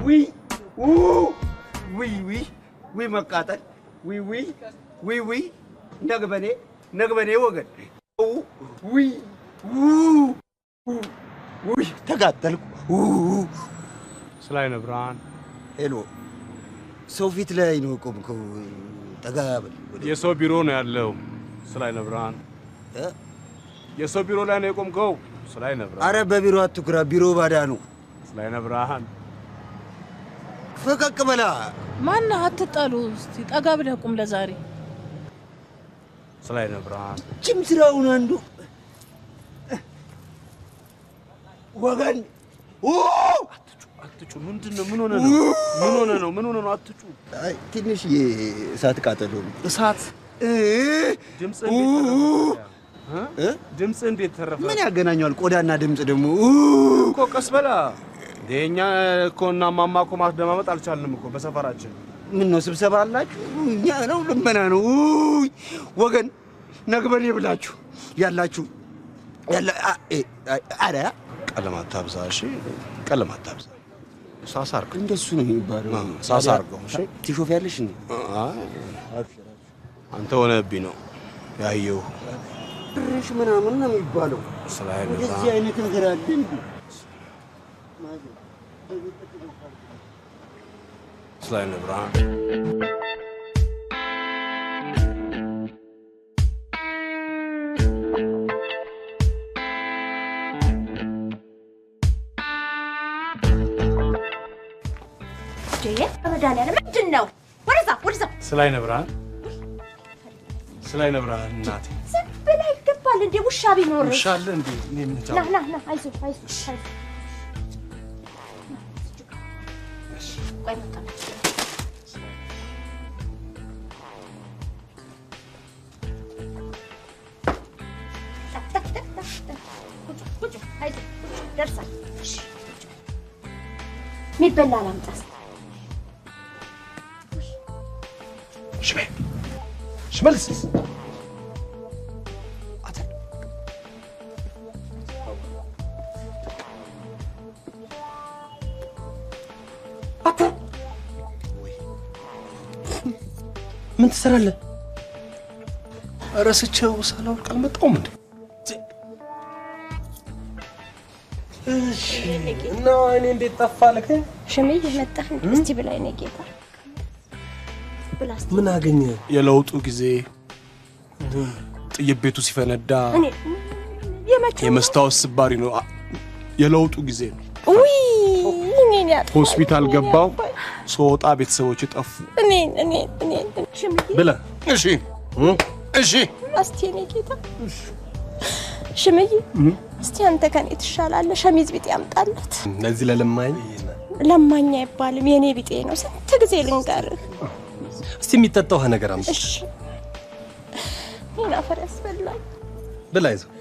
ዊ መቃጠል ዊ ነግበኔ ወገን ዊ ተጋጠልኩ ስላይነ ብርሃን ሄሎ ሰው ፊት ላይ ነው ቆምከው ጠጋ የሰው ቢሮ ነው ያለው ስላይነ ብርሃን የሰው ቢሮ ላይ ነው የቆምከው ስላይነ ብርሃን አረ በቢሮ አትኩራ ቢሮ ባዳ ነው ስላይነ ብርሃን ፈቀቅ በላ ማን አትጣሉ እስቲ ጠጋ ብለህ ቁም ለዛሬ ስላይነ ብርሃን ጅም ስራውን አንዱ ወገን አትጩ ምንድነው ምን ሆነ ነው አትጩ አይ ትንሽ እሳት ቃጠሎ እሳት ድምጽ እንዴት ተረፈ ምን ያገናኛል ቆዳና ድምጽ ደግሞ እኮ ቀስ በላ ደኛ እኮና ማማኮ ማስደማመጥ አልቻልንም እኮ በሰፈራችን ምን ነው ስብሰባ አላችሁ እኛ ነው ልመና ነው ወገን ነግበኔ ብላችሁ ያላችሁ አረ ቀለማት ታብዛ እሺ ቀለማት ታብዛ ሳሳርክ እንደሱ ነው የሚባለው ሳሳርከው እሺ ትሾፍ ያለሽ እንዴ አንተ ሆነብኝ ነው ያየው ብርሽ ምናምን ነው የሚባለው ስላይነ እንደዚህ አይነት ነገር አለ እንዴ ስላይነ ብርሃን ረዳናለ ምንድነው ወደዛ ስላይነ ብርሃን እናቴ ሰበላ ይገባል እንዴ ውሻ ቢኖር ውሻ አለ እንዴ እኔ ምን ታው ና አይዞህ ቆይ መጣ ደርሳ ሚበላ ላምጣስ ሽመልስ ምን ትሰራለህ? ረስቼው ሳላውቅ አልመጣሁም እንዴ? እሺ እና እኔ እንዴት ጠፋልክ? ሽምዬ መጣህ እንዴ? እስቲ ብላኝ ነው ጌታ ብላስቲ ምን አገኘ? የለውጡ ጊዜ ጥይት ቤቱ ሲፈነዳ የመስታወት ስባሪ ነው። የለውጡ ጊዜ ነው። ውይ እኔን ያጣ ሆስፒታል ገባው ሶጣ ቤተሰቦች ጠፉ። እኔ ሽምዬ ብለ እሺ እስቲ እኔ ጌታ ሽምዬ እስቲ አንተ ከኔ ትሻላለህ። ሸሚዝ ቢጤ ያምጣለት ለዚህ ለማኛ አይባልም የኔ ቢጤ ነው። ስንት ጊዜ ልንገርህ። እስቲ የሚጠጣው ነገር አምጣ። እሺ ይና ፈረስ በላኝ ብላ ይዘው